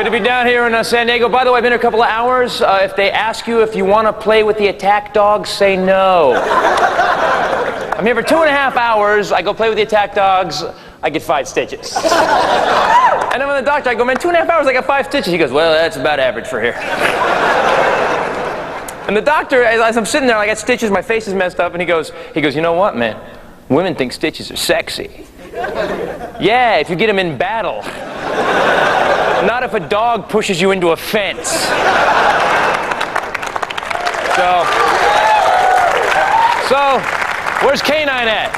to be down here in San Diego. By the way, I've been here a couple of hours. If they ask you if you want to play with the attack dogs, say no. I'm here for 2.5 hours. I go play with the attack dogs. I get 5 stitches. And then when the doctor, I go, man, 2.5 hours, I got 5 stitches. He goes, well, that's about average for here. And the doctor, as I'm sitting there, I got stitches, my face is messed up, and he goes, you know what, man? Women think stitches are sexy. Yeah, if you get them in battle. Not if a dog pushes you into a fence. So, where's Canine at?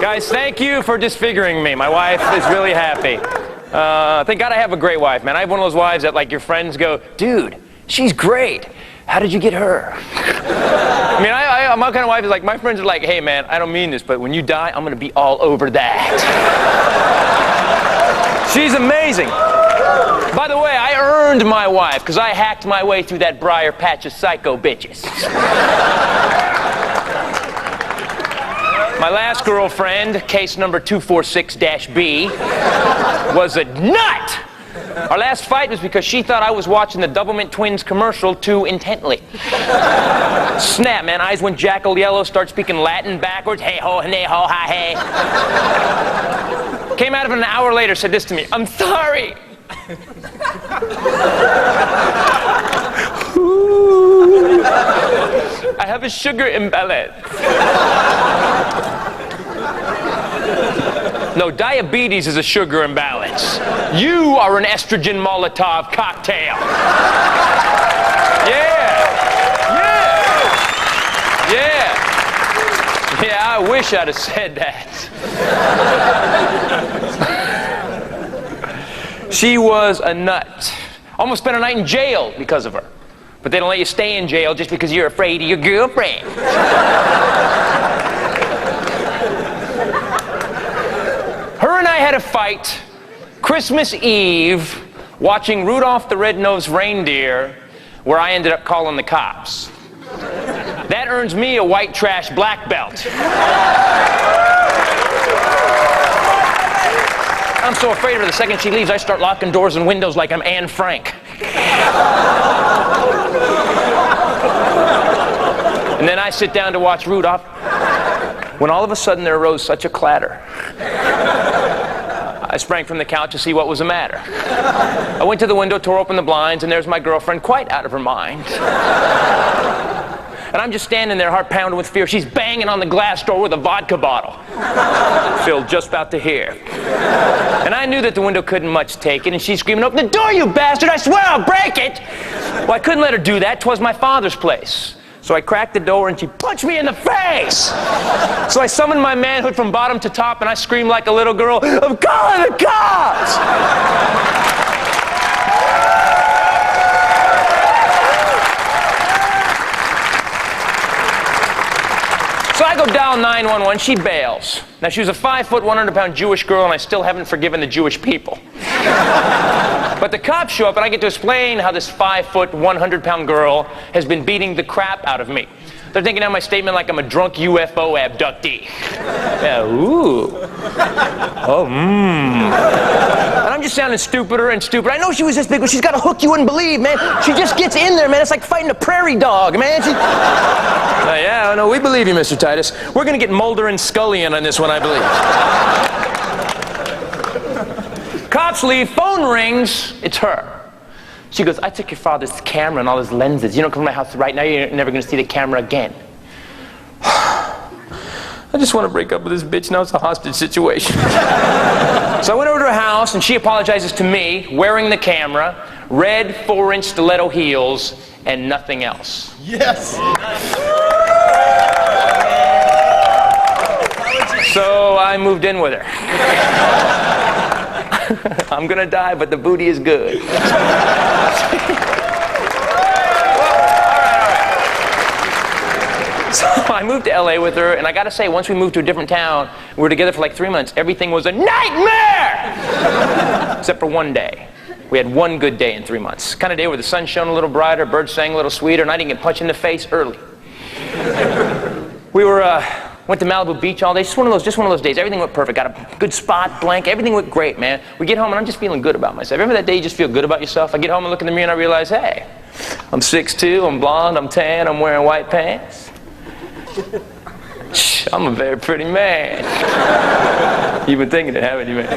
Guys, thank you for disfiguring me. My wife is really happy. Thank God I have a great wife, man. I have one of those wives that, like, your friends go, dude, she's great. How did you get her? I mean, I'm my kind of wife is like, my friends are like, hey, man, I don't mean this, but when you die, I'm going to be all over that. She's amazing. By the way, I earned my wife because I hacked my way through that briar patch of psycho bitches. My last girlfriend, case number 246-B, was a nut. Our last fight was because she thought I was watching the Doublemint Twins commercial too intently. Snap, man. Eyes went jackal yellow, start speaking Latin backwards. Hey ho, nay ho, hi hey. Came out of it an hour later, said this to me. I'm sorry. Ooh. I have a sugar imbalance. No, diabetes is a sugar imbalance. You are an estrogen Molotov cocktail. Yeah, I wish I'd have said that. She was a nut. Almost spent a night in jail because of her. But they don't let you stay in jail just because you're afraid of your girlfriend. Her and I had a fight Christmas Eve watching Rudolph the Red-Nosed Reindeer, where I ended up calling the cops. That earns me a white trash black belt. I'm so afraid of her. The second she leaves, I start locking doors and windows like I'm Anne Frank. And then I sit down to watch Rudolph, when all of a sudden there arose such a clatter. I sprang from the couch to see what was the matter. I went to the window, tore open the blinds, and there's my girlfriend, quite out of her mind. And I'm just standing there, heart pounding with fear. She's banging on the glass door with a vodka bottle, filled just about to here. And I knew that the window couldn't much take it, and she's screaming, open the door, you bastard! I swear I'll break it! Well, I couldn't let her do that. 'Twas my father's place. So I cracked the door, and she punched me in the face! So I summoned my manhood from bottom to top, and I screamed like a little girl, I'm calling the cops! So I go dial 911, she bails. Now she was a 5-foot, 100-pound Jewish girl, and I still haven't forgiven the Jewish people. But the cops show up, and I get to explain how this 5-foot, 100-pound girl has been beating the crap out of me. They're thinking out my statement like I'm a drunk UFO abductee. Yeah, ooh. Oh, And I'm just sounding stupider and stupider. I know she was this big, but she's got a hook you wouldn't believe, man. She just gets in there, man. It's like fighting a prairie dog, man. Yeah, no, we believe you, Mr. Titus. We're going to get Mulder and Scully in on this one, I believe. Cops leave, phone rings, it's her. She goes, I took your father's camera and all his lenses. You don't come to my house right now, you're never going to see the camera again. I just want to break up with this bitch, now it's a hostage situation. So I went over to her house and she apologizes to me, wearing the camera, red 4-inch stiletto heels, and nothing else. Yes! So I moved in with her. I'm gonna die, but the booty is good. So I moved to LA with her, and I gotta say, once we moved to a different town, we were together for like 3 months, everything was a nightmare! Except for one day. We had one good day in 3 months. Kind of day where the sun shone a little brighter, birds sang a little sweeter, and I didn't get punched in the face early. We were Went to Malibu Beach all day. Just one of those days. Everything went perfect. Got a good spot, blank. Everything went great, man. We get home and I'm just feeling good about myself. Remember that day you just feel good about yourself? I get home and look in the mirror and I realize, hey, I'm 6'2", I'm blonde, I'm tan, I'm wearing white pants. I'm a very pretty man. You've been thinking it, haven't you, man?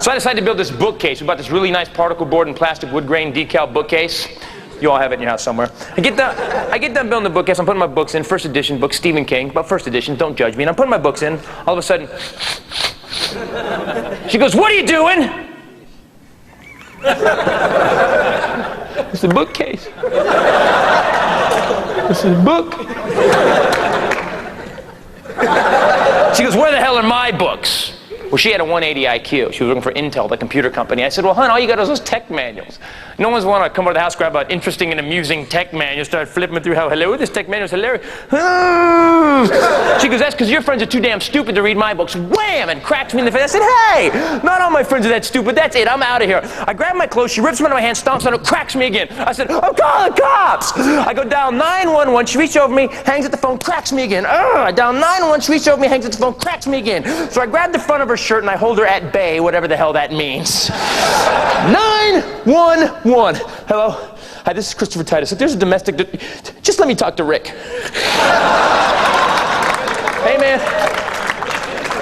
So I decided to build this bookcase. We bought this really nice particle board and plastic wood grain decal bookcase. You all have it in your house somewhere. I get done building the bookcase. I'm putting my books in. First edition book, Stephen King. But first edition, don't judge me. And I'm putting my books in. All of a sudden, she goes, "What are you doing?" It's a bookcase. It's a book. She goes, "Where the hell are my books?" Well, she had a 180 IQ. She was working for Intel, the computer company. I said, "Well, hon, all you got is those tech manuals. No one's want to come over to the house, grab an interesting and amusing tech manual, start flipping through how, hello, this tech manual is hilarious." She goes, "That's because your friends are too damn stupid to read my books." Wham! And cracks me in the face. I said, "Hey, not all my friends are that stupid. That's it. I'm out of here." I grab my clothes. She rips them out of my hand, stomps on it, cracks me again. I said, "I'm calling the cops." I go down 911. She reaches over me, hangs at the phone, cracks me again. I down 911. She reaches over me, hangs at the phone, cracks me again. So I grab the front of her shirt and I hold her at bay, whatever the hell that means. 911. Hello? Hi, this is Christopher Titus. If there's a domestic... Just let me talk to Rick. Hey, man.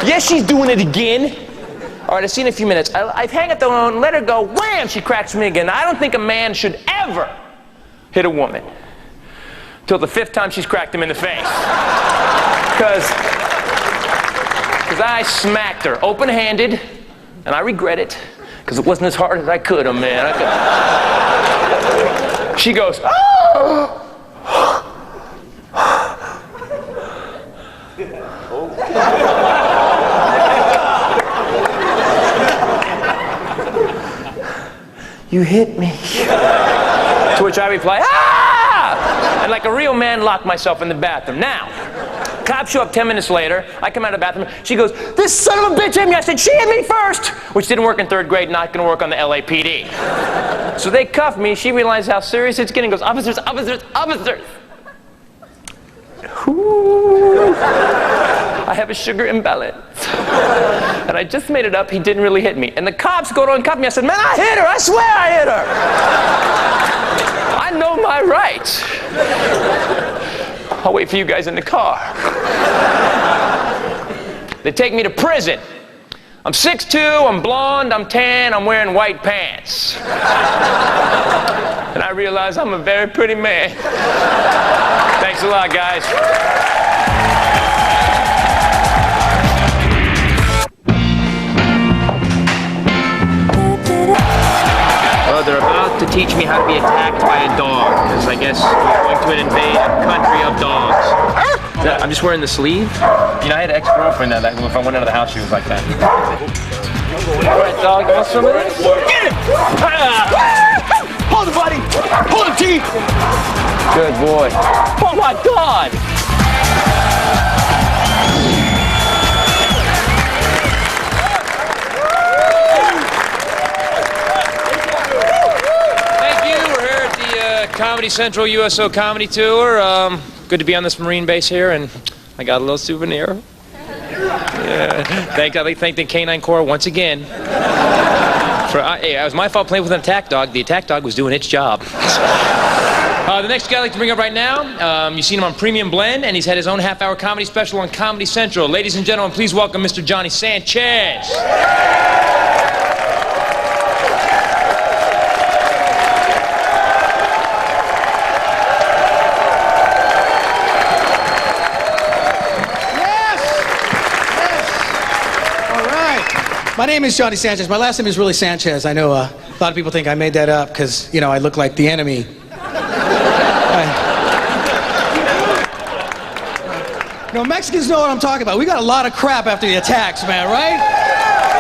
Yes, she's doing it again. All right, I've seen it in a few minutes. I hang up the phone, let her go. Wham! She cracks me again. I don't think a man should ever hit a woman till the 5th time she's cracked him in the face. Because I smacked her open-handed, and I regret it. Because it wasn't as hard as I could have, man. She goes, "Oh!" "You hit me." To which I reply, "Ah!" And like a real man, locked myself in the bathroom. Now, cops show up 10 minutes later. I come out of the bathroom. She goes, "This son of a bitch hit me." I said, "She hit me first," which didn't work in 3rd grade, not going to work on the LAPD. So they cuff me. She realized how serious it's getting. Goes, "Officers, officers, officers." Ooh. I have a sugar imbalance. And I just made it up. He didn't really hit me. And the cops go to uncuff me. I said, "Man, I hit her. I swear I hit her. I know my rights. I'll wait for you guys in the car." They take me to prison. I'm 6'2", I'm blonde, I'm tan, I'm wearing white pants. And I realize I'm a very pretty man. Thanks a lot, guys. Well, they're about to teach me how to be attacked by a dog, because I guess we're going to invade a country of dogs. I'm just wearing the sleeve. You know, I had an ex-girlfriend that if I went out of the house, she was like that. All right, dog, you want some of this? Get it! Hold it, buddy! Hold it, T! Good boy. Oh, my God! Thank you. We're here at the Comedy Central USO Comedy Tour. Good to be on this Marine base here, and I got a little souvenir. Yeah. I'd like to thank the Canine Corps once again. Hey, it was my fault playing with an attack dog. The attack dog was doing its job. The next guy I'd like to bring up right now, you've seen him on Premium Blend, and he's had his own half-hour comedy special on Comedy Central. Ladies and gentlemen, please welcome Mr. Johnny Sanchez. My name is Johnny Sanchez. My last name is really Sanchez. I know a lot of people think I made that up because, you know, I look like the enemy. You know, Mexicans know what I'm talking about. We got a lot of crap after the attacks, man, right?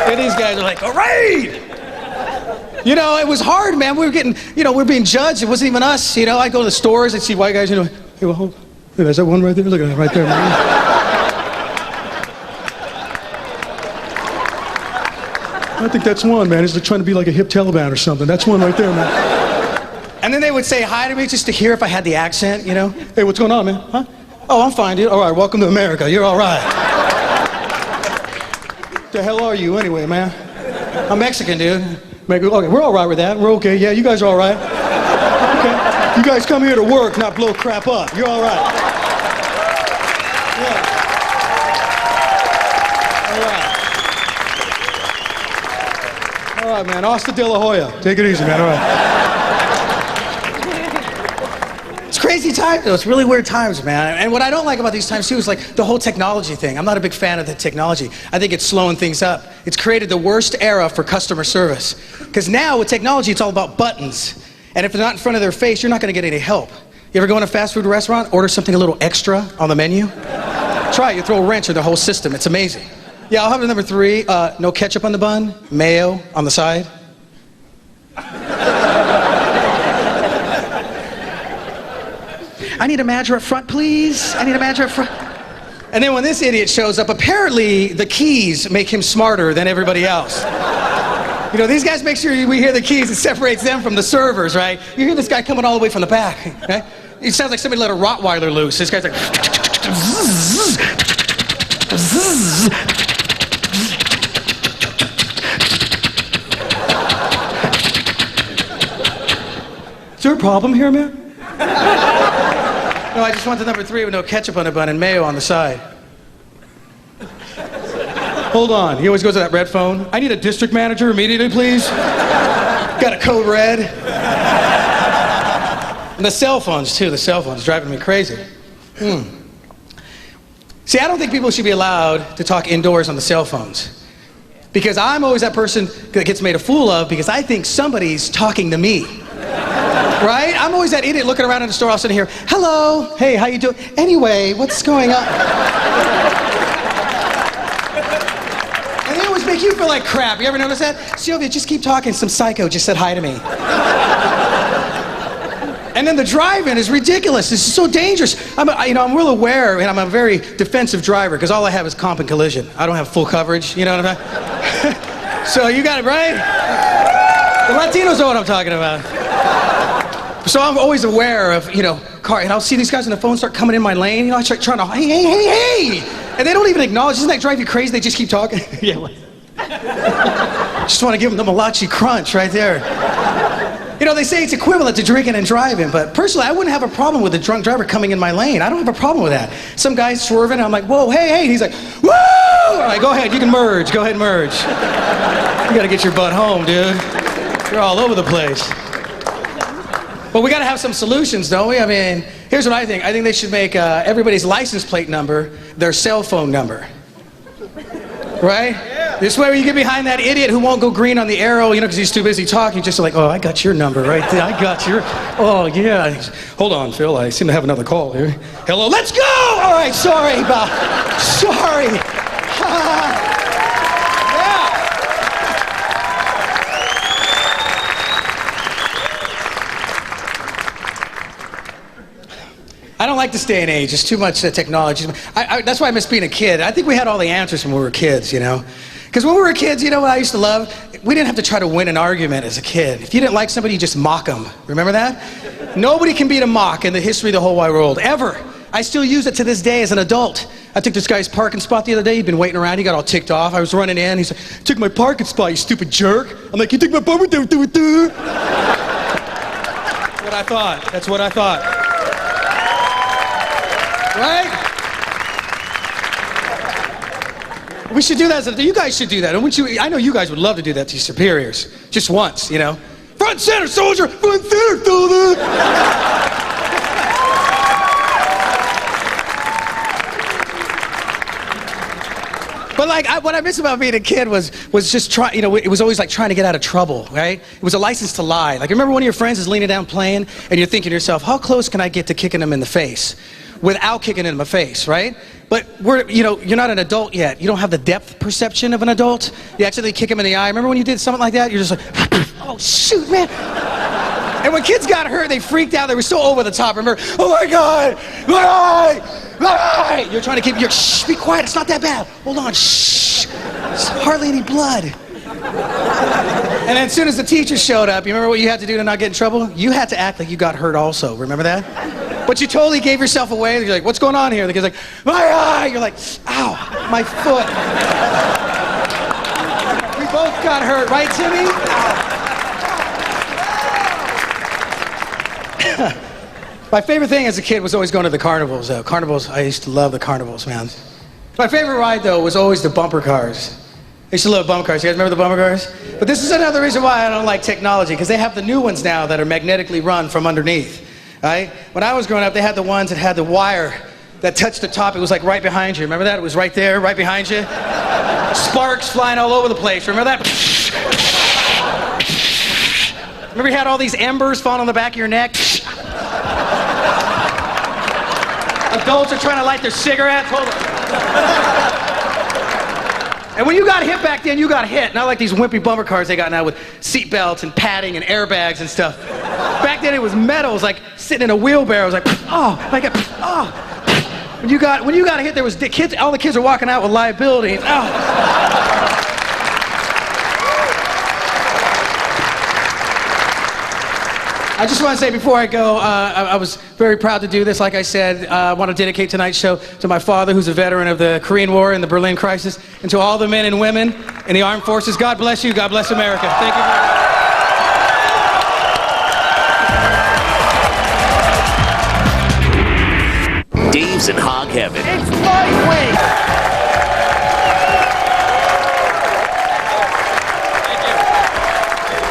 And these guys are like, all right! You know, it was hard, man. We were getting, you know, we were being judged. It wasn't even us. You know, I go to the stores and see white guys, you know, hey, well, hold, there's that one right there. Look at that right there, man. I think that's one, man. He's trying to be like a hip Taliban or something. That's one right there, man. And then they would say hi to me just to hear if I had the accent, you know. Hey, what's going on, man? Huh? Oh, I'm fine, dude. All right, welcome to America. You're all right. The hell are you anyway, man? I'm Mexican, dude. Okay, we're all right with that. We're okay. Yeah, you guys are all right. Okay. You guys come here to work, not blow crap up. You're all right. Yeah. All right. All right, man. Hasta de la Hoya. Take it easy, man. All right. It's crazy times, though. It's really weird times, man. And what I don't like about these times, too, is like the whole technology thing. I'm not a big fan of the technology. I think it's slowing things up. It's created the worst era for customer service. Because now, with technology, it's all about buttons. And if they're not in front of their face, you're not going to get any help. You ever go in a fast food restaurant, order something a little extra on the menu? Try it. You throw a wrench in the whole system. It's amazing. Yeah, I'll have the number 3. No ketchup on the bun, mayo on the side. I need a manager up front, please. I need a manager up front. And then when this idiot shows up, apparently the keys make him smarter than everybody else. You know, these guys make sure we hear the keys. It separates them from the servers, right? You hear this guy coming all the way from the back, right? It sounds like somebody let a Rottweiler loose. This guy's like... Is there a problem here, man? No, I just want the number 3 with no ketchup on the bun and mayo on the side. Hold on. He always goes to that red phone. I need a district manager immediately, please. Got a code red. And the cell phones, too. The cell phones driving me crazy. See, I don't think people should be allowed to talk indoors on the cell phones. Because I'm always that person that gets made a fool of because I think somebody's talking to me. Right? I'm always that idiot looking around in the store, all of a sudden here, hello, hey, how you doing? Anyway, what's going on? And they always make you feel like crap. You ever notice that? Sylvia, just keep talking. Some psycho just said hi to me. And then the drive-in is ridiculous. It's so dangerous. I'm real aware, and I'm a very defensive driver because all I have is comp and collision. I don't have full coverage, you know what I'm saying? So you got it, right? The Latinos know what I'm talking about. So I'm always aware of, car, and I'll see these guys on the phone start coming in my lane, I start trying to, hey, and they don't even acknowledge. Doesn't that drive you crazy? They just keep talking. Yeah. Just want to give them the malachi crunch right there. They say it's equivalent to drinking and driving, but personally, I wouldn't have a problem with a drunk driver coming in my lane. I don't have a problem with that. Some guy's swerving, and I'm like, whoa, hey, and he's like, woo! All right, go ahead, you can merge. Go ahead and merge. You gotta get your butt home, dude. You're all over the place. But we got to have some solutions, don't we? I mean, here's what I think. I think they should make everybody's license plate number their cell phone number. Right? Yeah. This way, when you get behind that idiot who won't go green on the arrow, because he's too busy talking, just like, oh, I got your number right there. I got your. Oh, yeah. Hold on, Phil. I seem to have another call here. Hello, let's go! All right, sorry, Bob. Sorry. I don't like this day and age. It's too much technology. That's why I miss being a kid. I think we had all the answers when we were kids, Because when we were kids, what I used to love? We didn't have to try to win an argument as a kid. If you didn't like somebody, you just mock them. Remember that? Nobody can beat a mock in the history of the whole wide world, ever. I still use it to this day as an adult. I took this guy's parking spot the other day. He'd been waiting around. He got all ticked off. I was running in. He's like, took my parking spot, you stupid jerk. I'm like, you took my parking spot. That's what I thought. That's what I thought. Right? We should do that. You guys should do that. I know you guys would love to do that to your superiors. Just once, Front center, soldier! Front center, soldier! But what I miss about being a kid was just it was always like trying to get out of trouble, right? It was a license to lie. Like, remember one of your friends is leaning down playing, and you're thinking to yourself, how close can I get to kicking him in the face? Without kicking him in the face, right? But you're not an adult yet. You don't have the depth perception of an adult. You accidentally kick him in the eye. Remember when you did something like that? You're just like, oh shoot, man. And when kids got hurt, they freaked out. They were so over the top. Remember, oh my God, you're trying to keep shh, be quiet. It's not that bad. Hold on, shh. There's hardly any blood. And then as soon as the teacher showed up, you remember what you had to do to not get in trouble? You had to act like you got hurt also. Remember that? But you totally gave yourself away. You're like, what's going on here? The kid's like, my eye. You're like, ow, my foot. We both got hurt, right, Timmy? My favorite thing as a kid was always going to the carnivals, though. Carnivals, I used to love the carnivals, man. My favorite ride, though, was always the bumper cars. I used to love bumper cars. You guys remember the bumper cars? But this is another reason why I don't like technology, because they have the new ones now that are magnetically run from underneath, right? When I was growing up, they had the ones that had the wire that touched the top. It was like right behind you. Remember that? It was right there, right behind you. Sparks flying all over the place. Remember that? Remember you had all these embers falling on the back of your neck? Adults are trying to light their cigarettes. Hold on. And when you got hit back then, you got hit. Not like these wimpy bumper cars they got now with seat belts and padding and airbags and stuff. Back then it was metal. It was like sitting in a wheelbarrow. It was like, oh, like a, oh. When you got hit, there was kids. All the kids were walking out with liability. Oh. I just want to say before I go, I was very proud to do this. Like I said, I want to dedicate tonight's show to my father, who's a veteran of the Korean War and the Berlin crisis, and to all the men and women in the armed forces. God bless you. God bless America. Thank you very much. Dave's in hog heaven. It's lightweight.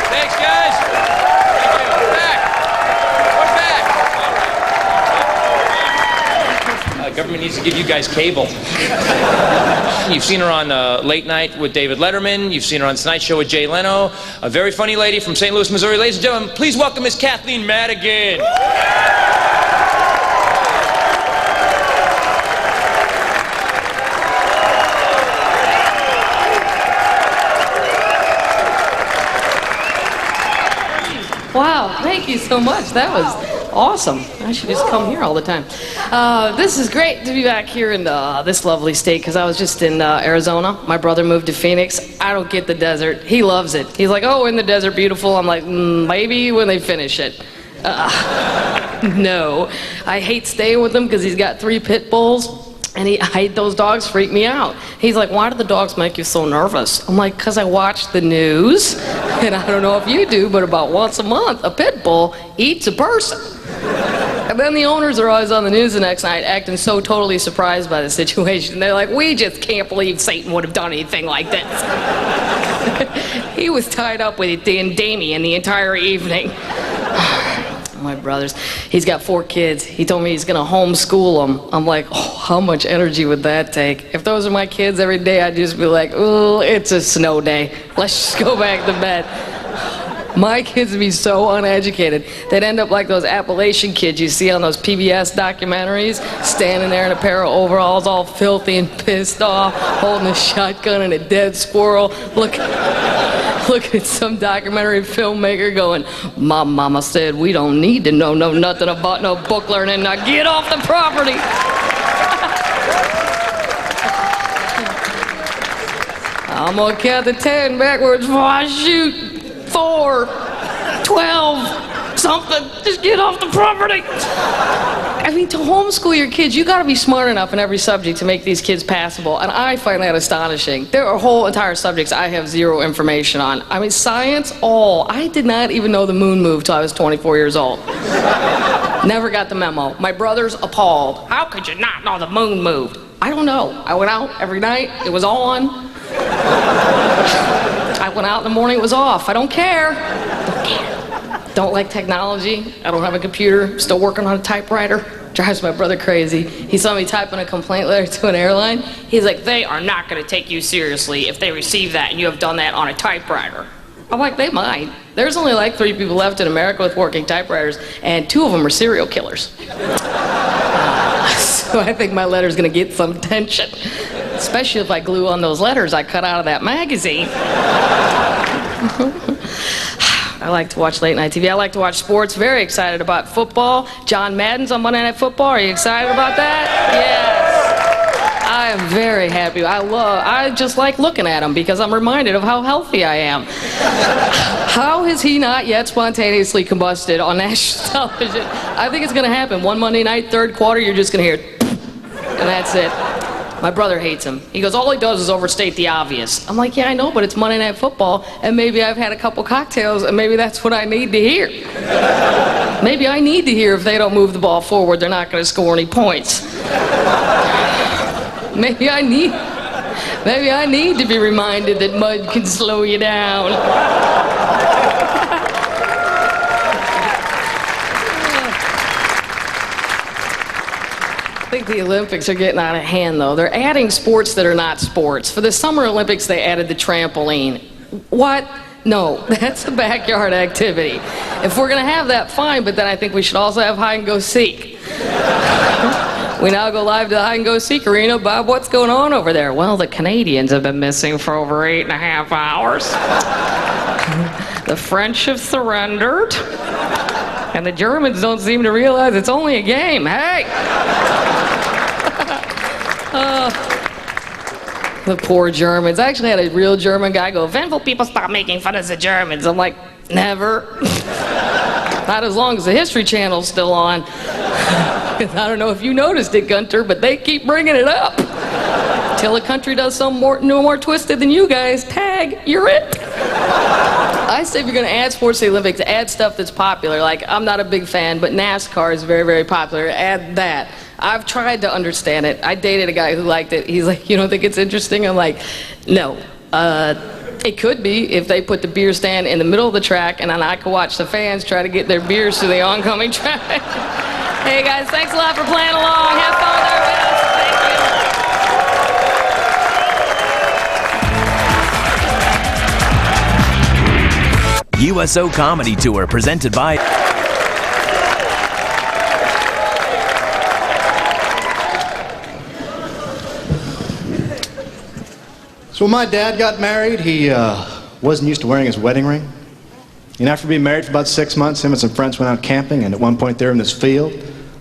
Thanks, guys. Thank you. We're back. Government needs to give you guys cable. You've seen her on Late Night with David Letterman. You've seen her on Tonight Show with Jay Leno. A very funny lady from St. Louis, Missouri. Ladies and gentlemen, please welcome Miss Kathleen Madigan. Wow, thank you so much. That was awesome. I should just come here all the time. This is great to be back here in this lovely state, because I was just in Arizona. My brother moved to Phoenix. I don't get the desert. He loves it. He's like, oh, in the desert, beautiful. I'm like, maybe when they finish it. No. I hate staying with him because he's got 3 pit bulls. And those dogs freak me out. He's like, why do the dogs make you so nervous? I'm like, because I watch the news, and I don't know if you do, but about once a month, a pit bull eats a person. And then the owners are always on the news the next night acting so totally surprised by the situation. They're like, we just can't believe Satan would have done anything like this. He was tied up with Damien the entire evening. My brother's, he's got 4 kids. He told me he's gonna homeschool them. I'm like, oh, how much energy would that take? If those are my kids every day, I'd just be like, oh, it's a snow day. Let's just go back to bed. My kids would be so uneducated. They'd end up like those Appalachian kids you see on those PBS documentaries, standing there in a pair of overalls all filthy and pissed off, holding a shotgun and a dead squirrel. Look at some documentary filmmaker going, my mama said we don't need to know nothing about no book learning. Now get off the property. I'm gonna count to 10 backwards before I shoot. 4, 12, something. Just get off the property. I mean, to homeschool your kids, you gotta be smart enough in every subject to make these kids passable, and I find that astonishing. There are whole entire subjects I have 0 information on. I mean, science, I did not even know the moon moved till I was 24 years old. Never got the memo. My brother's appalled. How could you not know the moon moved? I don't know. I went out every night, it was on. I went out in the morning, it was off. I don't care. Don't like technology. I don't have a computer. Still working on a typewriter. Drives my brother crazy. He saw me typing a complaint letter to an airline. He's like, they are not going to take you seriously if they receive that and you have done that on a typewriter. I'm like, they might. There's only like 3 people left in America with working typewriters, and 2 of them are serial killers. So I think my letter's going to get some attention. Especially if I glue on those letters I cut out of that magazine. I like to watch late night TV. I like to watch sports. Very excited about football. John Madden's on Monday Night Football. Are you excited about that? Yes. I am very happy. I just like looking at him because I'm reminded of how healthy I am. How has he not yet spontaneously combusted on national television? I think it's going to happen. One Monday night, third quarter, you're just going to hear, and that's it. My brother hates him. He goes, all he does is overstate the obvious. I'm like, yeah, I know, but it's Monday Night Football, and maybe I've had a couple cocktails, and maybe that's what I need to hear. Maybe I need to hear if they don't move the ball forward, they're not going to score any points. Maybe I need to be reminded that mud can slow you down. I think the Olympics are getting out of hand, though. They're adding sports that are not sports. For the Summer Olympics, they added the trampoline. What? No, that's a backyard activity. If we're going to have that, fine, but then I think we should also have hide and go seek. We now go live to the hide and go seek arena. Bob, what's going on over there? Well, the Canadians have been missing for over 8.5 hours. The French have surrendered. And the Germans don't seem to realize it's only a game. Hey! The poor Germans. I actually had a real German guy go, when will people stop making fun of the Germans? I'm like, never. Not as long as the History Channel's still on. I don't know if you noticed it, Gunter, but they keep bringing it up. Till a country does something no more twisted than you guys, tag, you're it. I say if you're going to add sports to the Olympics, add stuff that's popular. Like, I'm not a big fan, but NASCAR is very, very popular. Add that. I've tried to understand it. I dated a guy who liked it. He's like, you don't think it's interesting? I'm like, no. It could be if they put the beer stand in the middle of the track and then I could watch the fans try to get their beers to the oncoming traffic. Hey guys, thanks a lot for playing along. Have fun with our events. Thank you. USO Comedy Tour presented by... So when my dad got married, he wasn't used to wearing his wedding ring. And after being married for about 6 months, him and some friends went out camping, and at one point they were in this field.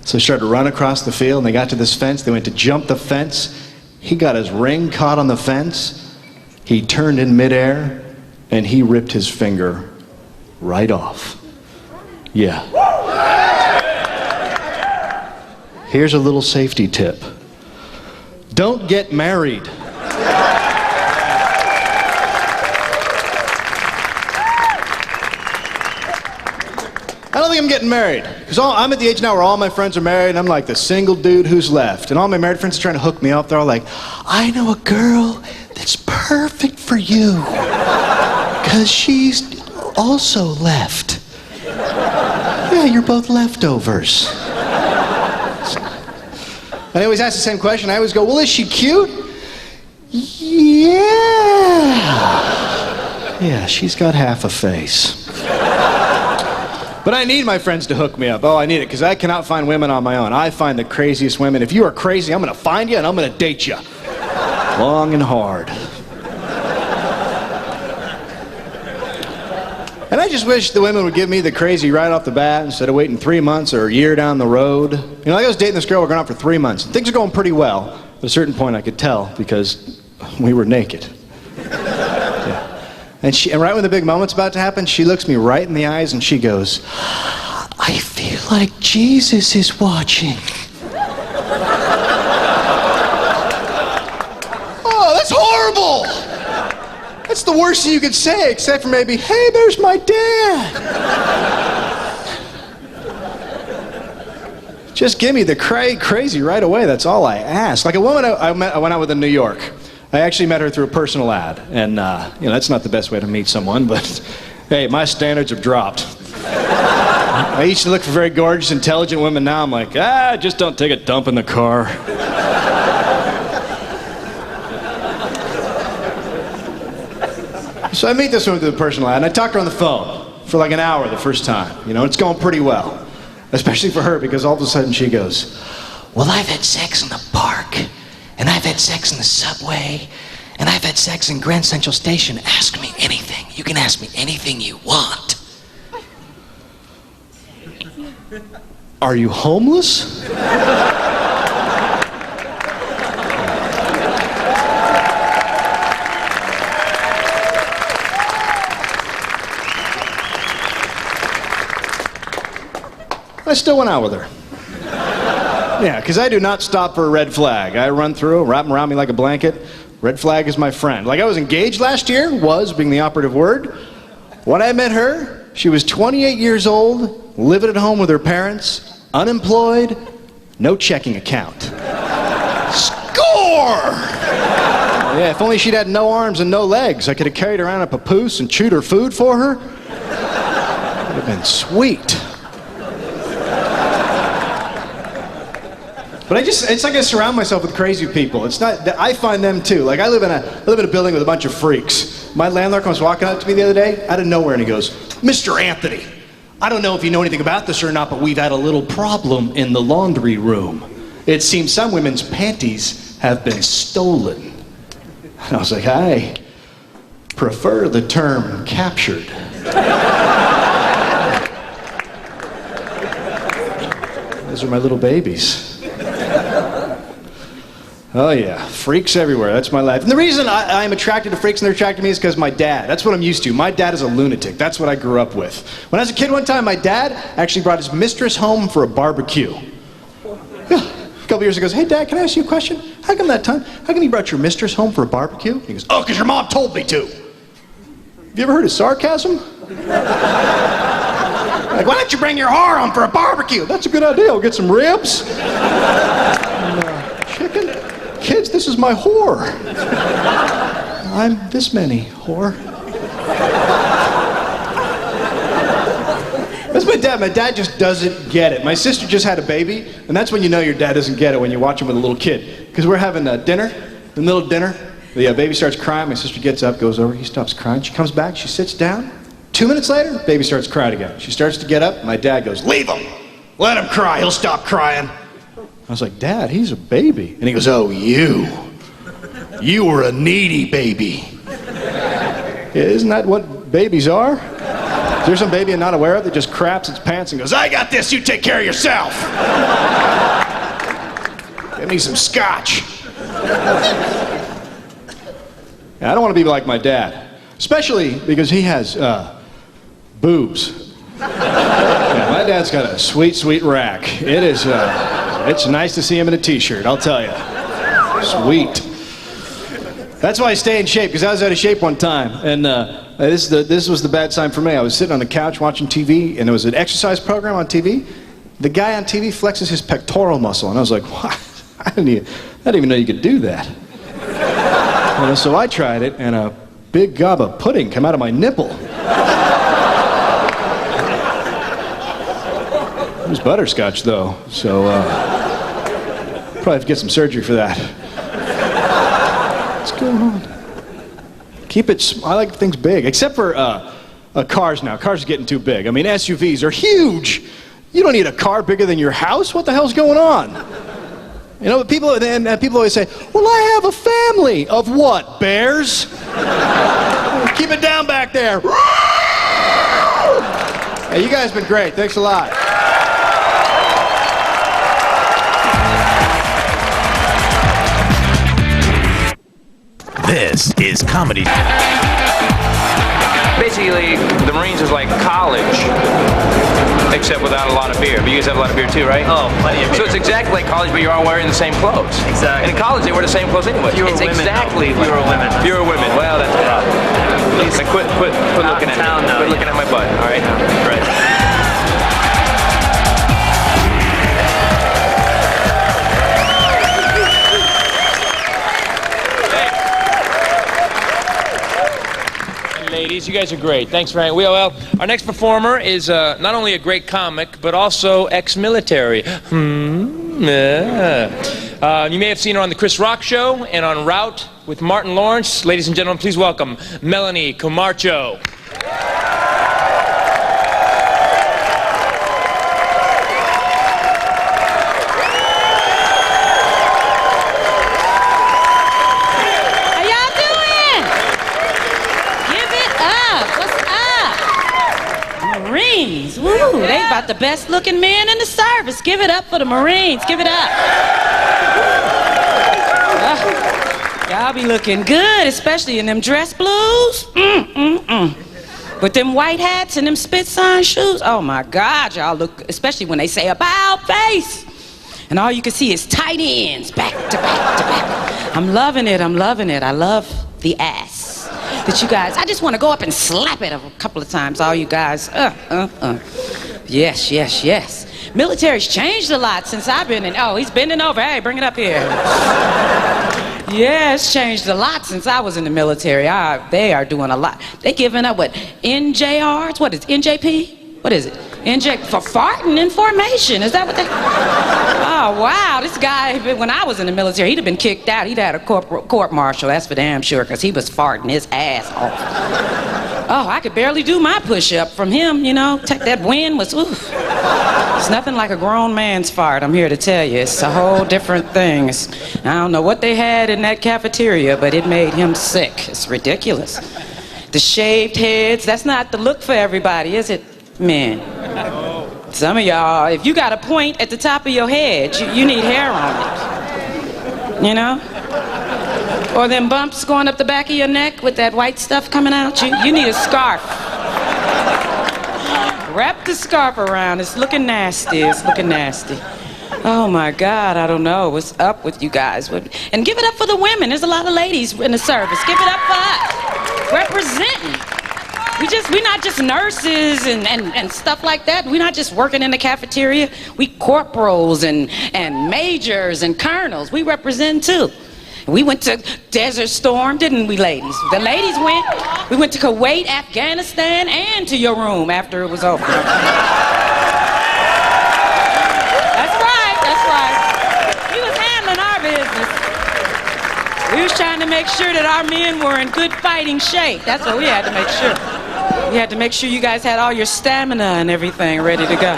So they started to run across the field, and they got to this fence. They went to jump the fence. He got his ring caught on the fence. He turned in midair, and he ripped his finger right off. Yeah. Here's a little safety tip. Don't get married. I don't think I'm getting married. Because I'm at the age now where all my friends are married, and I'm like the single dude who's left. And all my married friends are trying to hook me up. They're all like, I know a girl that's perfect for you. Because she's also left. Yeah, you're both leftovers. I always ask the same question. I always go, well, is she cute? Yeah. Yeah, she's got half a face. But I need my friends to hook me up. Oh, I need it, because I cannot find women on my own. I find the craziest women. If you are crazy, I'm going to find you and I'm going to date you. Long and hard. And I just wish the women would give me the crazy right off the bat instead of waiting 3 months or a year down the road. You know, like I was dating this girl, we're going out for 3 months. Things are going pretty well. At a certain point, I could tell because we were naked. And right when the big moment's about to happen, she looks me right in the eyes and she goes, I feel like Jesus is watching. Oh, that's horrible! That's the worst thing you could say, except for maybe, hey, there's my dad. Just give me the crazy right away, that's all I ask. Like a woman I went out with in New York. I actually met her through a personal ad, and you know, that's not the best way to meet someone, but hey, my standards have dropped. I used to look for very gorgeous, intelligent women. Now I'm like, just don't take a dump in the car. So I meet this woman through the personal ad, and I talked to her on the phone for like an hour the first time. You know, it's going pretty well, especially for her, because all of a sudden she goes, well, I've had sex in the park. And I've had sex in the subway, and I've had sex in Grand Central Station. Ask me anything. You can ask me anything you want. Are you homeless? I still went out with her. Yeah, because I do not stop for a red flag. I run through, wrap them around me like a blanket. Red flag is my friend. Like, I was engaged last year, was being the operative word. When I met her, she was 28 years old, living at home with her parents, unemployed, no checking account. Score! Yeah, if only she'd had no arms and no legs, I could have carried her around a papoose and chewed her food for her. It would have been sweet. But it's like I surround myself with crazy people. It's not, I find them too. Like, I live in a building with a bunch of freaks. My landlord comes walking up to me the other day, out of nowhere, and he goes, "Mr. Anthony, I don't know if you know anything about this or not, but we've had a little problem in the laundry room. It seems some women's panties have been stolen." And I was like, I prefer the term captured. Those are my little babies. Oh yeah, freaks everywhere. That's my life. And the reason I'm attracted to freaks and they're attracted to me is because my dad. That's what I'm used to. My dad is a lunatic. That's what I grew up with. When I was a kid one time, my dad actually brought his mistress home for a barbecue. Yeah. A couple years ago, he goes, "Hey Dad, can I ask you a question? How come you brought your mistress home for a barbecue?" He goes, "Oh, because your mom told me to." Have you ever heard of sarcasm? Like, "Why don't you bring your whore home for a barbecue?" "That's a good idea. We'll get some ribs. And, chicken. Kids, this is my whore. I'm this many, whore." That's my dad. My dad just doesn't get it. My sister just had a baby, and that's when you know your dad doesn't get it, when you watch him with a little kid. Because we're having dinner, in the middle of dinner, the baby starts crying. My sister gets up, goes over, he stops crying. She comes back, she sits down. 2 minutes later, baby starts crying again. She starts to get up. My dad goes, "Leave him. Let him cry. He'll stop crying." I was like, "Dad, he's a baby." And he goes, "Oh, you were a needy baby." Yeah, isn't that what babies are? Is there some baby I'm not aware of that just craps its pants and goes, "I got this, you take care of yourself. Get me some scotch." Yeah, I don't want to be like my dad, especially because he has boobs. Yeah, my dad's got a sweet, sweet rack. It is, it's nice to see him in a t-shirt, I'll tell you. Sweet. That's why I stay in shape, because I was out of shape one time, and this was the bad sign for me. I was sitting on the couch watching TV, and there was an exercise program on TV. The guy on TV flexes his pectoral muscle, and I was like, "What? I didn't even know you could do that." And so I tried it, and a big gob of pudding came out of my nipple. It was butterscotch, though, so probably have to get some surgery for that. What's going on? Keep it. I like things big, except for cars now. Cars are getting too big. I mean, SUVs are huge. You don't need a car bigger than your house. What the hell's going on? You know, people always say, "Well, I have a family." Of what? Bears? Keep it down back there. Hey, you guys have been great. Thanks a lot. This is comedy. Basically, the Marines is like college, except without a lot of beer. But you guys have a lot of beer too, right? Oh, plenty of beer. So it's exactly like college, but you're all wearing the same clothes. Exactly. And in college, they wear the same clothes anyway. Fewer it's women, exactly though. Fewer women. Fewer women. Well, that's a problem. Lisa, quit looking at town, me. though, Quit looking at my butt. All right. Right. Ladies, you guys are great. Thanks for hanging. Well, our next performer is not only a great comic, but also ex-military. Yeah. You may have seen her on The Chris Rock Show and on Route with Martin Lawrence. Ladies and gentlemen, please welcome Melanie Comarcho. Woo, they about the best looking men in the service. Give it up for the Marines. Give it up. Y'all be looking good, especially in them dress blues. With them white hats and them spit-sign shoes, oh my God, y'all look, especially when they say about face. And all you can see is tight ends, back to back to back. I'm loving it, I'm loving it. I love the ass that you guys, I just want to go up and slap it a couple of times, all you guys. Yes, yes, yes. Military's changed a lot since I've been in, oh, he's bending over, hey, bring it up here. Yeah, it's changed a lot since I was in the military. They are doing a lot. They giving up what, NJRs? What is NJP? What is it? NJ for farting in formation. Is that what they? Oh wow, this guy. When I was in the military, he'd have been kicked out. He'd had a court martial. That's for damn sure, because he was farting his ass off. Oh, I could barely do my push-up from him. You know, that wind was. Oof. It's nothing like a grown man's fart. I'm here to tell you, it's a whole different thing. I don't know what they had in that cafeteria, but it made him sick. It's ridiculous. The shaved heads. That's not the look for everybody, is it? Men. Some of y'all, if you got a point at the top of your head, you need hair on it. You know? Or them bumps going up the back of your neck with that white stuff coming out. You need a scarf. Wrap the scarf around. It's looking nasty. It's looking nasty. Oh my God, I don't know what's up with you guys. And give it up for the women. There's a lot of ladies in the service. Give it up for us. Representing. We're not just nurses and stuff like that. We're not just working in the cafeteria. We corporals and majors and colonels. We represent too. We went to Desert Storm, didn't we, ladies? The ladies went. We went to Kuwait, Afghanistan, and to your room after it was over. That's right, that's right. We was handling our business. We was trying to make sure that our men were in good fighting shape. That's what we had to make sure. We had to make sure you guys had all your stamina and everything ready to go.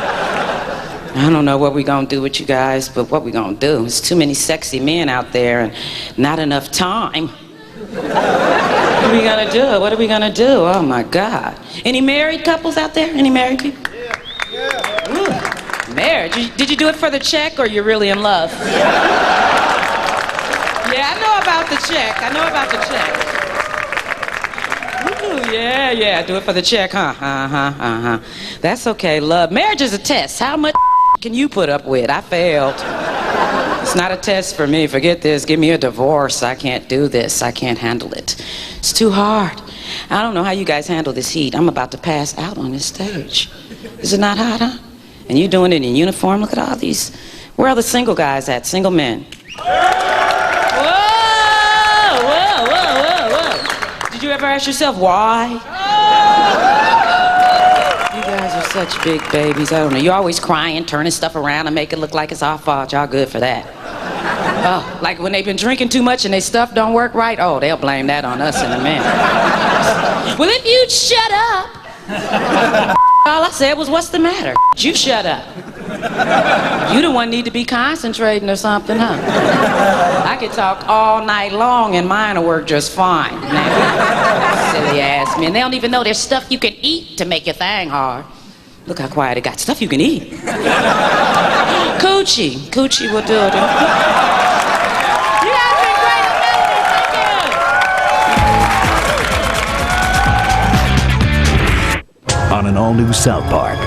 I don't know what we're gonna do with you guys, but what we're gonna do. There's too many sexy men out there and not enough time. What are we gonna do? What are we gonna do? Oh my God. Any married couples out there? Any married people? Yeah. Ooh, marriage. Did you do it for the check or you're really in love? Yeah, I know about the check. I know about the check. Ooh, yeah, do it for the check, huh? That's okay, love. Marriage is a test. How much can you put up with? I failed. It's not a test for me. Forget this. Give me a divorce. I can't do this. I can't handle it. It's too hard. I don't know how you guys handle this heat. I'm about to pass out on this stage. Is it not hot, huh? And you doing it in uniform? Look at all these. Where are the single guys at? Single men. Did you ever ask yourself why? You guys are such big babies. I don't know. You're always crying, turning stuff around and make it look like it's our fault. Y'all good for that. Oh, like when they've been drinking too much and their stuff don't work right, oh, they'll blame that on us in a minute. Well, if you'd shut up. All I said was, what's the matter? You shut up. You the one need to be concentrating or something, huh? I could talk all night long and mine will work just fine. Silly ass men. They don't even know there's stuff you can eat to make your thing hard. Look how quiet it got. Stuff you can eat. Coochie will do it. You guys been great amenities. Thank you. On an all-new South Park.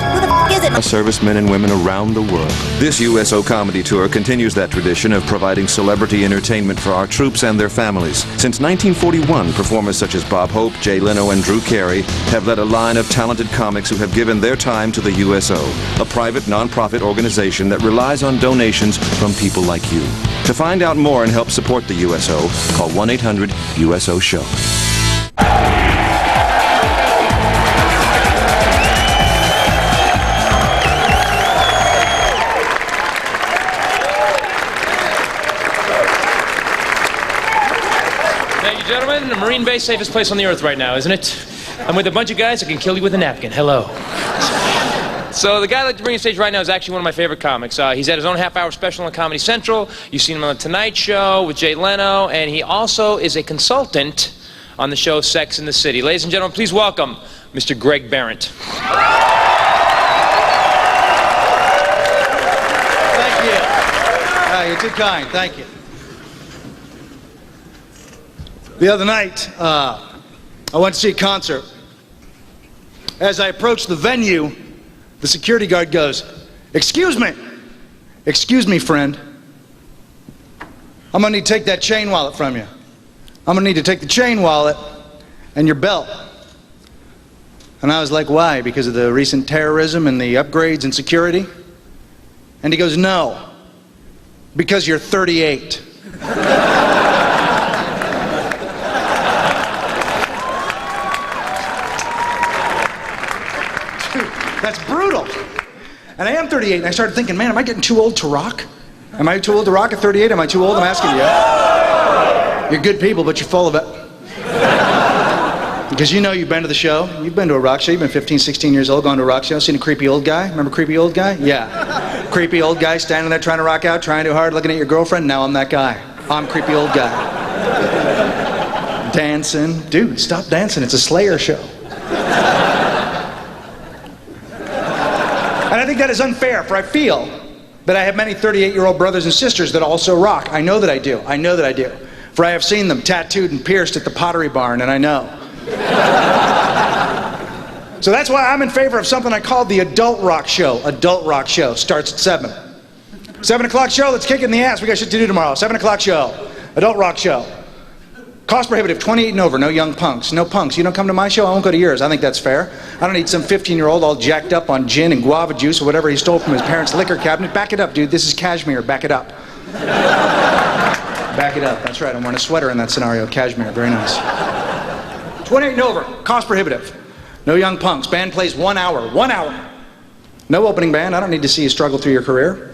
Servicemen and women around the world. This USO comedy tour continues that tradition of providing celebrity entertainment for our troops and their families. Since 1941, performers such as Bob Hope, Jay Leno, and Drew Carey have led a line of talented comics who have given their time to the USO, a private non-profit organization that relies on donations from people like you. To find out more and help support the USO, call 1-800-USO-SHOW. Gentlemen, the Marine Base safest place on the earth right now, isn't it? I'm with a bunch of guys that can kill you with a napkin. Hello. So the guy I'd like to bring on stage right now is actually one of my favorite comics. He's had his own half-hour special on Comedy Central. You've seen him on The Tonight Show with Jay Leno, and he also is a consultant on the show Sex and the City. Ladies and gentlemen, please welcome Mr. Greg Barrett. Thank you. You're too kind. Thank you. The other night, I went to see a concert. As I approach the venue, the security guard goes, "Excuse me. Excuse me, friend. I'm gonna need to take that chain wallet from you. I'm gonna need to take the chain wallet and your belt." And I was like, "Why? Because of the recent terrorism and the upgrades in security?" And he goes, "No, because you're 38. Dude, that's brutal. And I am 38, and I started thinking, man, am I getting too old to rock? Am I too old to rock at 38? Am I too old? I'm asking you. You're good people, but you're full of it. Because you know you've been to the show. You've been to a rock show. You've been 15, 16 years old, going to a rock show. Seen a creepy old guy? Remember creepy old guy? Yeah. Creepy old guy standing there trying to rock out, trying too hard, looking at your girlfriend. Now I'm that guy. I'm creepy old guy. Dancing. Dude, stop dancing. It's a Slayer show. And I think that is unfair, for I feel that I have many 38-year-old brothers and sisters that also rock. I know that I do. I know that I do. For I have seen them tattooed and pierced at the Pottery Barn, and I know. So that's why I'm in favor of something I call the adult rock show. Adult rock show starts at 7. 7 o'clock show, let's kick it in the ass. We got shit to do tomorrow. 7 o'clock show. Adult rock show. Cost prohibitive, 28 and over, no young punks. No punks. You don't come to my show, I won't go to yours. I think that's fair. I don't need some 15-year-old all jacked up on gin and guava juice or whatever he stole from his parents' liquor cabinet. Back it up, dude. This is cashmere. Back it up. Back it up. That's right. I'm wearing a sweater in that scenario. Cashmere. Very nice. 28 and over. Cost prohibitive. No young punks. Band plays 1 hour. 1 hour. No opening band. I don't need to see you struggle through your career.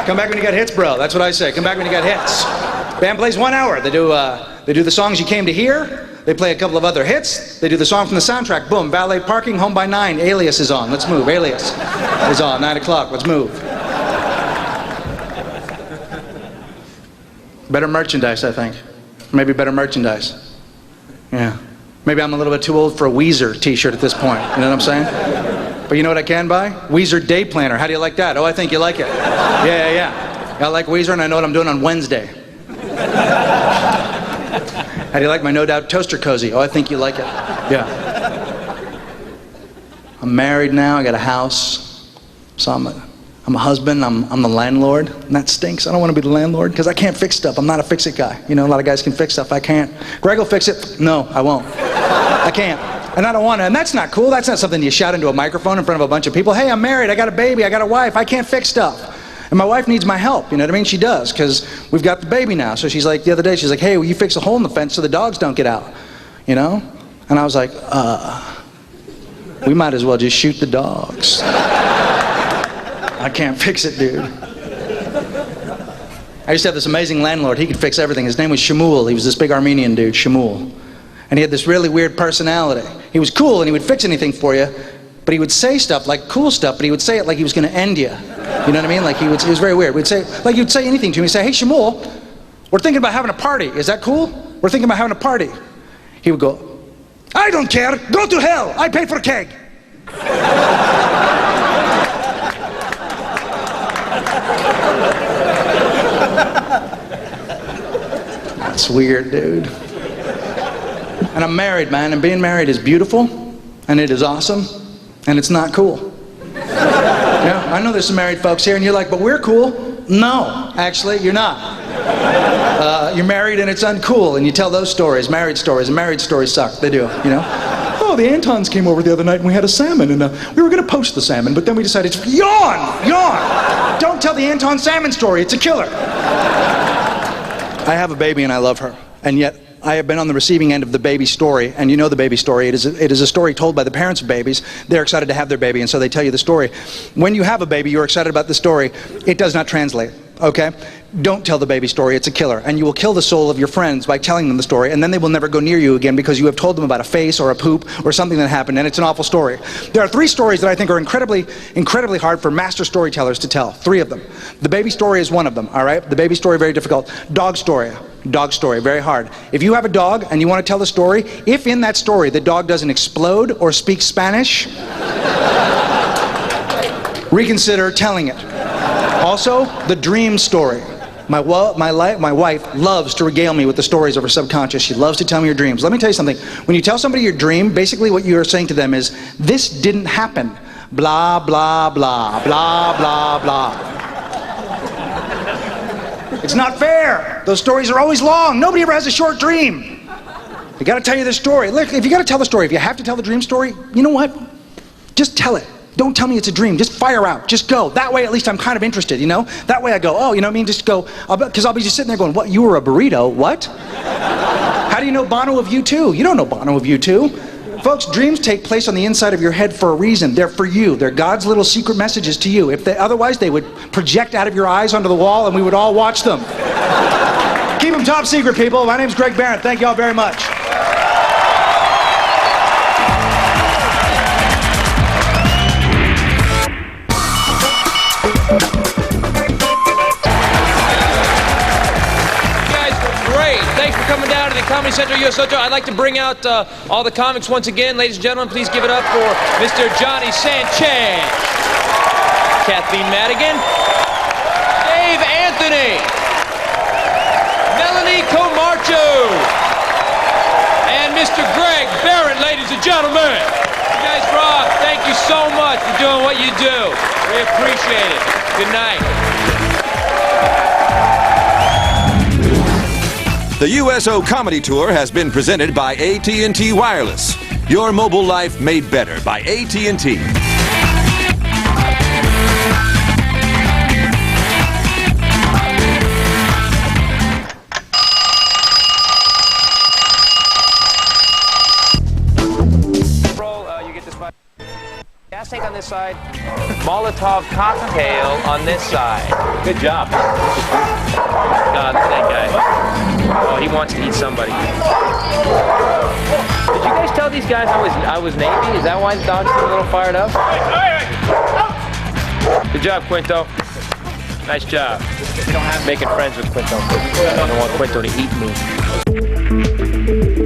Come back when you got hits, bro. That's what I say. Come back when you got hits. Band plays 1 hour. They do the songs you came to hear. They play a couple of other hits. They do the song from the soundtrack. Boom. Valet Parking. Home by 9. Alias is on. Let's move. Alias is on. 9 o'clock. Let's move. Better merchandise, I think. Maybe better merchandise. Yeah. Maybe I'm a little bit too old for a Weezer t-shirt at this point. You know what I'm saying? But you know what I can buy? Weezer Day Planner. How do you like that? Oh, I think you like it. Yeah. I like Weezer, and I know what I'm doing on Wednesday. How do you like my No Doubt toaster cozy? Oh, I think you like it. Yeah. I'm married now. I got a house. So I'm a husband. I'm the landlord. And that stinks. I don't want to be the landlord because I can't fix stuff. I'm not a fix-it guy. You know, a lot of guys can fix stuff. I can't. Greg will fix it. No, I won't. I can't. And I don't want to. And that's not cool. That's not something you shout into a microphone in front of a bunch of people. Hey, I'm married. I got a baby. I got a wife. I can't fix stuff. And my wife needs my help, you know what I mean? She does, because we've got the baby now. So she's like, the other day, she's like, hey, will you fix a hole in the fence so the dogs don't get out? You know? And I was like, we might as well just shoot the dogs. I can't fix it, dude. I used to have this amazing landlord. He could fix everything. His name was Shmuel. He was this big Armenian dude, Shmuel. And he had this really weird personality. He was cool, and he would fix anything for you, but he would say stuff like cool stuff, but he would say it like he was going to end you. You know what I mean? Like it was very weird. We'd say, like you'd say anything to me. He'd say, hey, Shmuel, we're thinking about having a party. Is that cool? We're thinking about having a party. He would go, I don't care. Go to hell. I pay for a keg. That's weird, dude. And I'm married, man, and being married is beautiful, and it is awesome, and it's not cool. Yeah, I know there's some married folks here, and you're like, but we're cool. No, actually, you're not. You're married, and it's uncool, and you tell those stories, married stories, and married stories suck. They do, you know? Oh, the Antons came over the other night, and we had a salmon, and we were going to post the salmon, but then we decided to... Yawn! Don't tell the Anton salmon story. It's a killer. I have a baby, and I love her, and yet... I have been on the receiving end of the baby story, and you know the baby story. It is a story told by the parents of babies. They're excited to have their baby, and so they tell you the story. When you have a baby, you're excited about the story. It does not translate, okay? Don't tell the baby story. It's a killer, and you will kill the soul of your friends by telling them the story, and then they will never go near you again because you have told them about a face or a poop or something that happened, and it's an awful story. There are 3 stories that I think are incredibly hard for master storytellers to tell. 3 of them. The baby story is one of them, all right? The baby story, very difficult. Dog story, very hard. If you have a dog and you want to tell the story, if in that story the dog doesn't explode or speak Spanish, reconsider telling it. Also, the dream story. My wife loves to regale me with the stories of her subconscious. She loves to tell me her dreams. Let me tell you something. When you tell somebody your dream, basically what you are saying to them is, this didn't happen. Blah, blah, blah, blah, blah, blah. It's not fair. Those stories are always long. Nobody ever has a short dream. I got to tell you the story. Look, if you got to tell the story, if you have to tell the dream story, you know what? Just tell it. Don't tell me it's a dream. Just fire out. Just go. That way, at least I'm kind of interested, you know? That way I go, oh, you know what I mean? Just go, because I'll be just sitting there going, what, you were a burrito? What? How do you know Bono of U2? You don't know Bono of U2. Folks, dreams take place on the inside of your head for a reason. They're for you. They're God's little secret messages to you. Otherwise, they would project out of your eyes onto the wall and we would all watch them. Keep them top secret, people. My name's Greg Barrett. Thank you all very much. Coming down to the Comedy Central USO Tour. I'd like to bring out all the comics once again. Ladies and gentlemen, please give it up for Mr. Johnny Sanchez, Kathleen Madigan, Dave Anthony, Melanie Comarcho, and Mr. Greg Barrett, ladies and gentlemen. You guys rock. Thank you so much for doing what you do. We appreciate it. Good night. The USO Comedy Tour has been presented by AT&T Wireless. Your mobile life made better by AT&T. You get this gas tank on this side, Molotov cocktail on this side. Good job. God, that guy. Oh, he wants to eat somebody. Did you guys tell these guys I was Navy? Is that why the dogs are a little fired up? Good job, Quinto. Nice job. Making friends with Quinto. I don't want Quinto to eat me.